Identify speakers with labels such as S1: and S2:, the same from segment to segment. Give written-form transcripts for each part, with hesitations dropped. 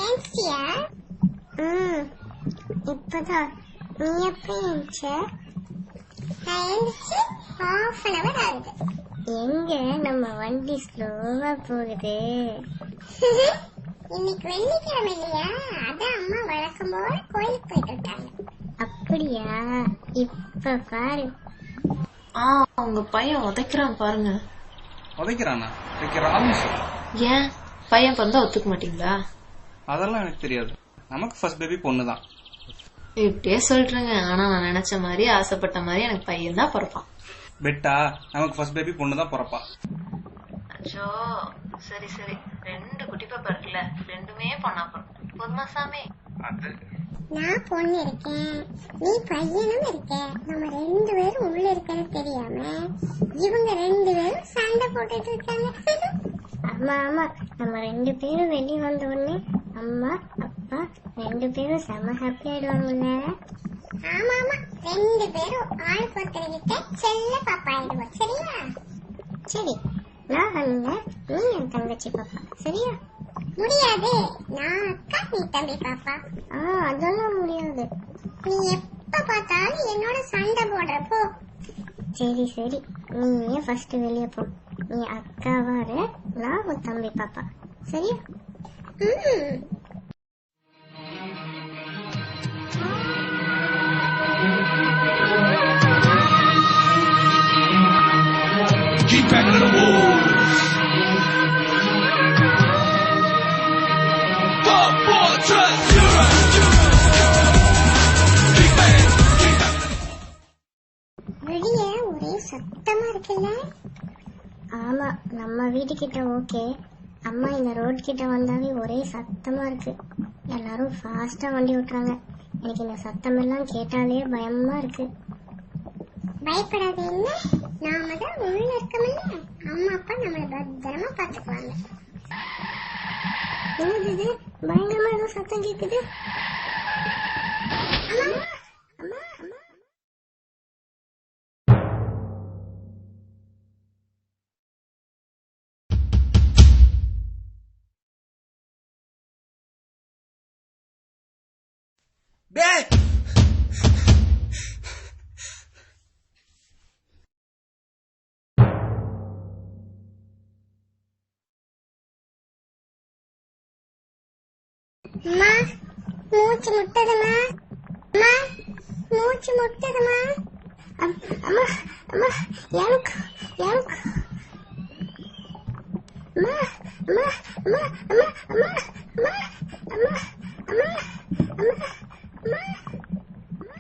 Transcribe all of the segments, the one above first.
S1: ஏன்ச்சியா? இப்பதான். நீ எப்ப ஏன்ச்ச? நான் எழுந்துச்சு half an hour ஆகுது. எங்க நம்ம வண்டி ஸ்லோவா போகுது. இன்னைக்கு வெள்ளிக்கிழமை இல்லையா, அதான் அம்மா வழக்கம் போல கோயிலுக்கு போயிட்டு இருக்காங்க. அப்படியா? இப்ப பாரு.
S2: உங்க பையன் உதைக்கிறான் பாருங்க.
S3: உதைக்கிறானா? உதைக்கிறான்னு சொல்லு.
S2: ஏன் பையன் பிறந்தா ஒத்துக்க மாட்டீங்களா?
S3: அதெல்லாம் எனக்கு தெரியாது. நமக்கு ஃபர்ஸ்ட் பேபி பொண்ணுதான்.
S2: இப்படியே சொல்றேங்க. ஆனா நான் நினைச்ச மாதிரி ஆசைப்பட்ட மாதிரி எனக்கு பையன் தான் பிறப்பான்.
S3: பெட்டா, நமக்கு ஃபர்ஸ்ட் பேபி பொண்ணுதான் பிறப்பா.
S2: அச்சோ, சரி சரி, 2 குட்டி பாப்பா இருக்குல்ல, 2மே பொண்ணா பிறக்கும். பொண்ணா சாமி?
S1: நான் பொண்ணு இருக்கேன், நீ பையனும் இருக்க. நம்ம 2 பேரும் உள்ள இருக்கிறது தெரியாம இவங்க 2 பேரும் சண்டை போட்டுட்டு இருக்காங்க. ஆமா ஆமா, நம்ம 2 பேரும் வெளியே வந்த உடனே அம்மா அப்பா 2 பேரும் செம ஹாப்பி ஆயிடுவாங்கல்ல. ஆமா ஆமா, 2 பேரும் ஆள் பொறுத்தவங்கிட்ட செல்ல பாப்பா ஆயிடுவோம். சரியா? சரி, நான் வந்த, நீ என் தங்கச்சி பாப்பா. சரியா? முடியாது, நான் அக்கா நீ தம்பி பாப்பா. அதெல்லாம் முடியாது. நீ எப்ப பார்த்தாலும் என்னோட சண்டை போடுறப்போ. சரி சரி, நீ ஃபர்ஸ்ட் வெளியே போ. நீ அக்காவா இரு, நான் உன் தம்பி பாப்பா. சரியா?
S4: Keep back to the wolves. 4 trust.
S1: வெளியே ஒரே சத்தமா இருக்குல்ல? ஆமா, நம்ம வீட்டுக்கிட்ட ஓகே. அம்மா இந்த ரோட் கிட்ட வந்தாவே ஒரே சத்தமா இருக்கு. எல்லாரும் ஃபாஸ்டா வண்டி ஓட்டுறாங்க. எனக்கு இந்த சத்தம் எல்லாம் கேட்டாலே பயமா இருக்கு. பயப்படாதீங்க, நாம தான் உள்ள இருக்கமில்ல, அம்மா அப்பா நம்மள பத்திரமா பாத்துக்குவாங்க. என்னது இது? பயங்கரமா ஏதோ சத்தம் கேக்குது. அம்மா அம்மா அம்மா.
S4: Hey!
S1: அம்மா மூச்சு முட்டதுமா, அம்மா மூச்சு முட்டதுமா. அம்மா அம்மா எனக்கு எனக்கு அம்மா அம்மா அம்மா அம்மா அம்மா அம்மா அம்மா அம்மா அம்மா அம்மா.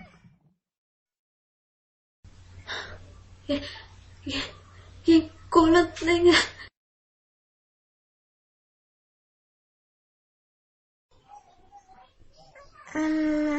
S2: என் குழந்தைங்க.
S1: அம்மா